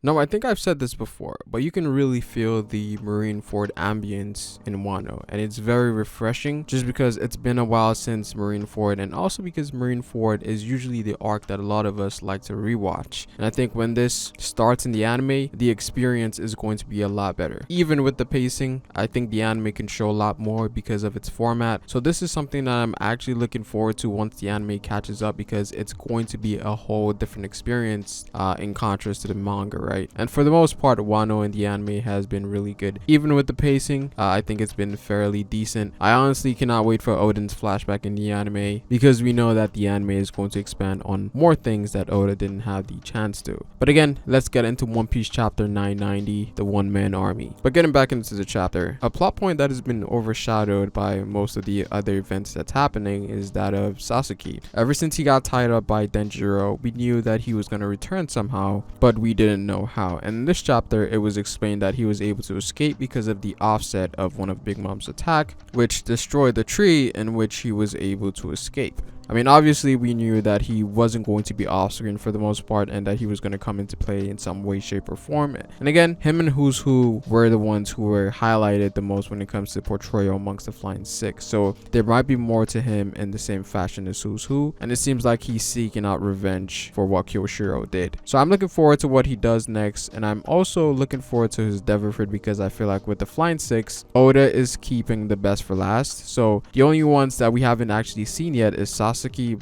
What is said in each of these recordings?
No, I think I've said this before, but you can really feel the Marineford ambience in Wano, and it's very refreshing just because it's been a while since Marineford, and also because Marineford is usually the arc that a lot of us like to rewatch. And I think when this starts in the anime, the experience is going to be a lot better. Even with the pacing, I think the anime can show a lot more because of its format. So this is something that I'm actually looking forward to once the anime catches up, because it's going to be a whole different experience in contrast to the manga, right? And for the most part, Wano in the anime has been really good. Even with the pacing, I think it's been fairly decent. I honestly cannot wait for Oden's flashback in the anime, because we know that the anime is going to expand on more things that Oda didn't have the chance to. But again, let's get into One Piece chapter 990, the one-man army. But getting back into the chapter, a plot point that has been overshadowed by most of the other events that's happening is that of Sasuke. Ever since he got tied up by Denjiro, we knew that he was going to return somehow, but we didn't know how. And in this chapter, it was explained that he was able to escape because of the offset of one of Big Mom's attack, which destroyed the tree in which he was able to escape. I mean, obviously we knew that he wasn't going to be off screen for the most part, and that he was going to come into play in some way, shape, or form. And again, him and Who's Who were the ones who were highlighted the most when it comes to portrayal amongst the Flying Six. So there might be more to him in the same fashion as Who's Who, and it seems like he's seeking out revenge for what Kyoshiro did. So I'm looking forward to what he does next, and I'm also looking forward to his Devilford, because I feel like with the Flying Six, Oda is keeping the best for last. So the only ones that we haven't actually seen yet is Sasuke,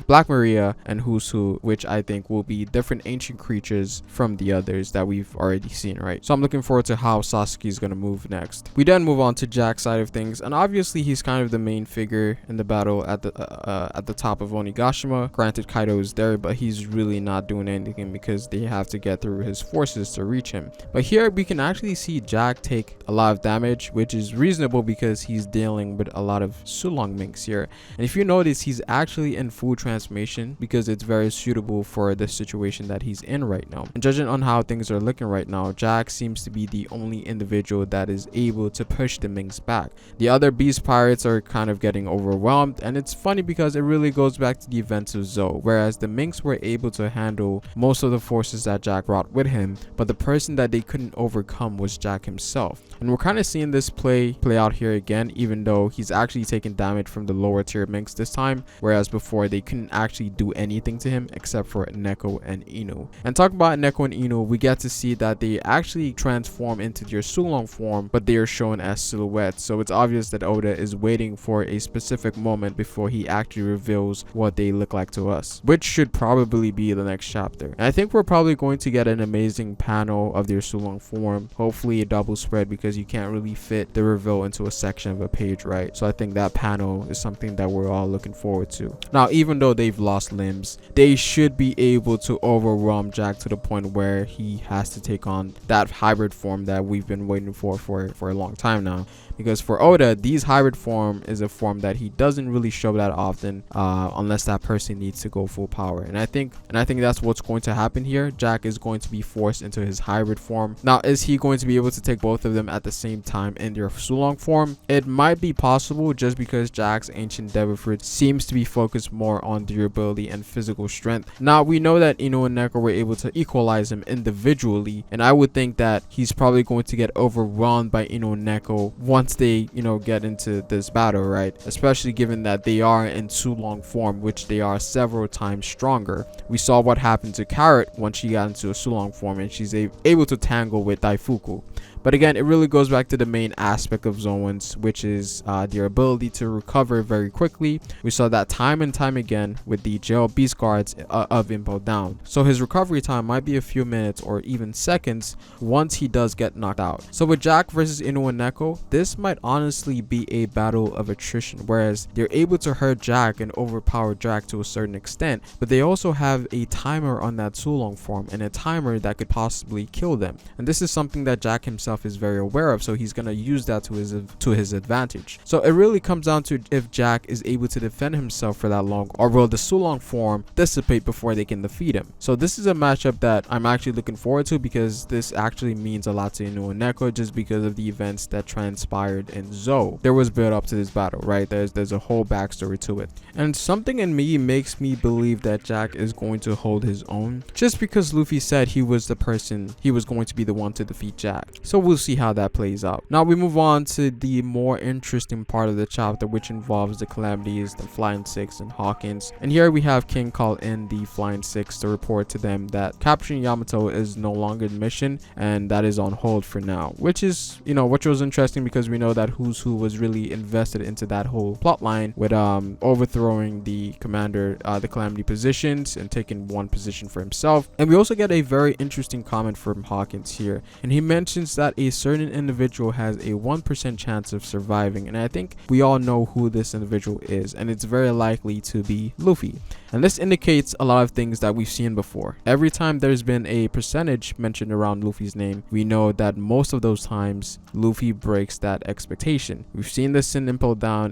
Black Maria, and Who's Who, which I think will be different ancient creatures from the others that we've already seen, right? So I'm looking forward to how Sasuke is going to move next. We then move on to Jack's side of things, and obviously he's kind of the main figure in the battle at the top of Onigashima. Granted, Kaido is there, but he's really not doing anything because they have to get through his forces to reach him. But here we can actually see Jack take a lot of damage, which is reasonable because he's dealing with a lot of Sulong minks here. And if you notice, he's actually in full transformation because it's very suitable for the situation that he's in right now. And judging on how things are looking right now, Jack seems to be the only individual that is able to push the minks back. The other beast pirates are kind of getting overwhelmed, and it's funny because it really goes back to the events of Zou, whereas the minks were able to handle most of the forces that Jack brought with him, but the person that they couldn't overcome was Jack himself. And we're kind of seeing this play out here again, even though he's actually taking damage from the lower tier minks this time, whereas before they couldn't actually do anything to him except for Neko and Eno. And talking about Neko and Eno, we get to see that they actually transform into their Sulong form, but they are shown as silhouettes. So it's obvious that Oda is waiting for a specific moment before he actually reveals what they look like to us, which should probably be the next chapter. And I think we're probably going to get an amazing panel of their Sulong form, hopefully a double spread, because you can't really fit the reveal into a section of a page, right? So I think that panel is something that we're all looking forward to. Now, even though they've lost limbs, they should be able to overwhelm Jack to the point where he has to take on that hybrid form that we've been waiting for a long time now. Because for Oda, these hybrid form is a form that he doesn't really show that often, unless that person needs to go full power. And I think that's what's going to happen here. Jack is going to be forced into his hybrid form. Now, is he going to be able to take both of them at the same time in their Sulong form? It might be possible, just because Jack's ancient Devilford seems to be focused more on durability and physical strength. Now, we know that Eno and Neko were able to equalize him individually, and I would think that he's probably going to get overwhelmed by Eno and Neko once they get into this battle, right? Especially given that they are in Sulong form, which they are several times stronger. We saw what happened to Carrot once she got into a Sulong form and she's able to tangle with Daifuku. But again, it really goes back to the main aspect of Zoans, which is their ability to recover very quickly. We saw that time and time again with the jail beast guards of Impel Down. So his recovery time might be a few minutes or even seconds once he does get knocked out. So with Jack versus Eno and Neko, this might honestly be a battle of attrition, whereas they're able to hurt Jack and overpower Jack to a certain extent, but they also have a timer on that Sulong form and a timer that could possibly kill them. And this is something that Jack himself himself is very aware of, so he's gonna use that to his advantage. So it really comes down to if Jack is able to defend himself for that long, or will the Sulong form dissipate before they can defeat him. So this is a matchup that I'm actually looking forward to, because this actually means a lot to Eno and Neko, just because of the events that transpired in Zou. There was build up to this battle, right? There's a whole backstory to it, and something in me makes me believe that Jack is going to hold his own, just because Luffy said he was going to be the one to defeat Jack. So we'll see how that plays out. Now we move on to the more interesting part of the chapter, which involves the Calamities, the Flying Six, and Hawkins. And here we have King call in the Flying Six to report to them that capturing Yamato is no longer the mission, and that is on hold for now, which is, which was interesting, because we know that Who's Who was really invested into that whole plot line with overthrowing the commander, the Calamity positions, and taking one position for himself. And we also get a very interesting comment from Hawkins here, and he mentions that a certain individual has a 1% chance of surviving, and I think we all know who this individual is, and it's very likely to be Luffy. And this indicates a lot of things that we've seen before. Every time there's been a percentage mentioned around Luffy's name, we know that most of those times Luffy breaks that expectation. We've seen this in Impel Down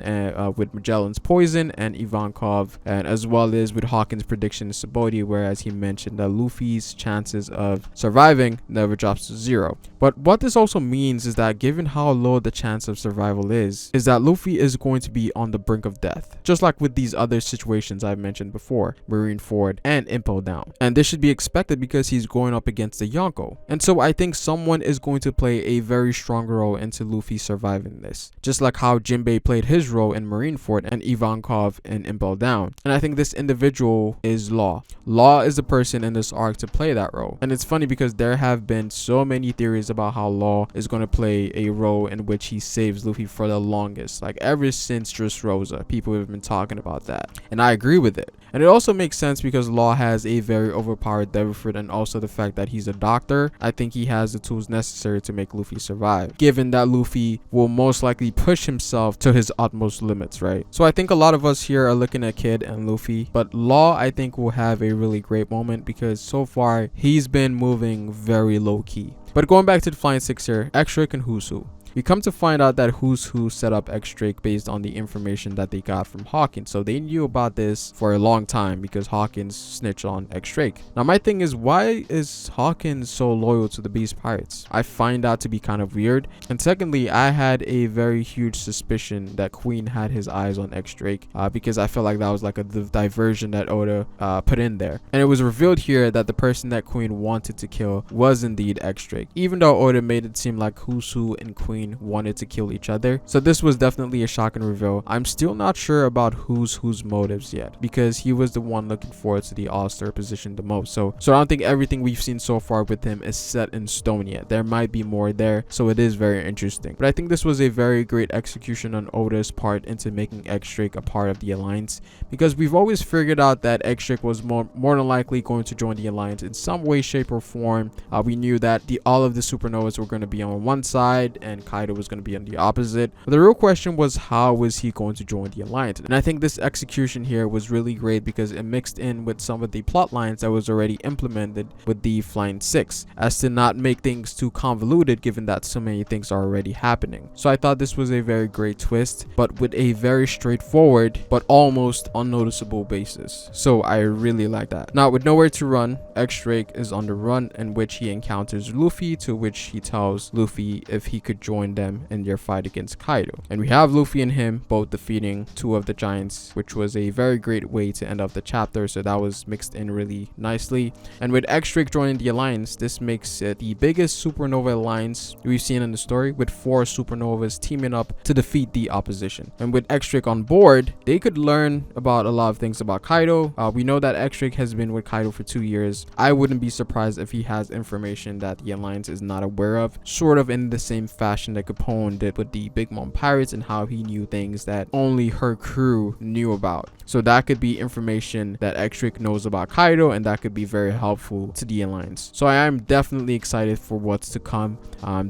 with Magellan's poison and Ivankov, and as well as with Hawkins' prediction in Sabaody, whereas he mentioned that Luffy's chances of surviving never drops to 0. But what this also means is that given how low the chance of survival is that Luffy is going to be on the brink of death, just like with these other situations I've mentioned before, Marineford and Impel Down. And this should be expected because he's going up against the Yonko. And so I think someone is going to play a very strong role into Luffy surviving this, just like how Jinbei played his role in Marineford and Ivankov in Impel Down. And I think this individual is Law. Law is the person in this arc to play that role. And it's funny because there have been so many theories about how Law is going to play a role in which he saves Luffy for the longest, like ever since Dressrosa. People have been talking about that, and I agree with it. And it also makes sense because Law has a very overpowered Devil Fruit, and also the fact that he's a doctor. I think he has the tools necessary to make Luffy survive, given that Luffy will most likely push himself to his utmost limits, right? So I think a lot of us here are looking at Kid and Luffy, but Law I think will have a really great moment, because so far he's been moving very low key. But going back to the Flying Six here, X-Drake and Who's Who. We come to find out that Who's Who set up X-Drake based on the information that they got from Hawkins. So they knew about this for a long time because Hawkins snitched on X-Drake. Now my thing is, why is Hawkins so loyal to the Beast Pirates? I find that to be kind of weird. And secondly, I had a very huge suspicion that Queen had his eyes on X-Drake, because I felt like that was like a diversion that Oda put in there. And it was revealed here that the person that Queen wanted to kill was indeed X-Drake, even though Oda made it seem like Who's Who and Queen wanted to kill each other. So this was definitely a shocking reveal. I'm still not sure about Who's Who's motives yet, because he was the one looking forward to the All-Star position the most. So I don't think everything we've seen so far with him is set in stone yet. There might be more there, so it is very interesting. But I think this was a very great execution on Oda's part into making X-Drake a part of the Alliance, because we've always figured out that X-Drake was more than likely going to join the Alliance in some way, shape, or form. We knew that all of the supernovas were going to be on one side and Kaido was going to be on the opposite. But the real question was, how was he going to join the Alliance? And I think this execution here was really great because it mixed in with some of the plot lines that was already implemented with the Flying Six, as to not make things too convoluted given that so many things are already happening. So I thought this was a very great twist, but with a very straightforward but almost unnoticeable basis. So I really like that. Now with nowhere to run, X-Drake is on the run, in which he encounters Luffy, to which he tells Luffy if he could join them in their fight against Kaido. And we have Luffy and him both defeating two of the giants, which was a very great way to end off the chapter. So that was mixed in really nicely. And with X-Drake joining the Alliance, this makes it the biggest supernova alliance we've seen in the story, with 4 supernovas teaming up to defeat the opposition. And with X-Drake on board, they could learn about a lot of things about Kaido. We know that X-Drake has been with Kaido for 2 years. I wouldn't be surprised if he has information that the Alliance is not aware of, sort of in the same fashion that Capone did with the Big Mom Pirates, and how he knew things that only her crew knew about. So that could be information that X-Drake knows about Kaido, and that could be very helpful to the Alliance. So I am definitely excited for what's to come.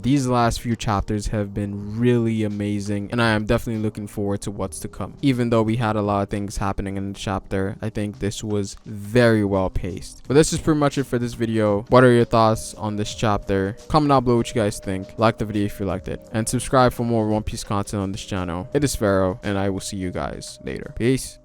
These last few chapters have been really amazing, and I am definitely looking forward to what's to come. Even though we had a lot of things happening in the chapter, I think this was very well paced. But this is pretty much it for this video. What are your thoughts on this chapter? Comment down below what you guys think. Like the video if you liked it, and subscribe for more One Piece content on this channel. It is Pharaoh, and I will see you guys later. Peace.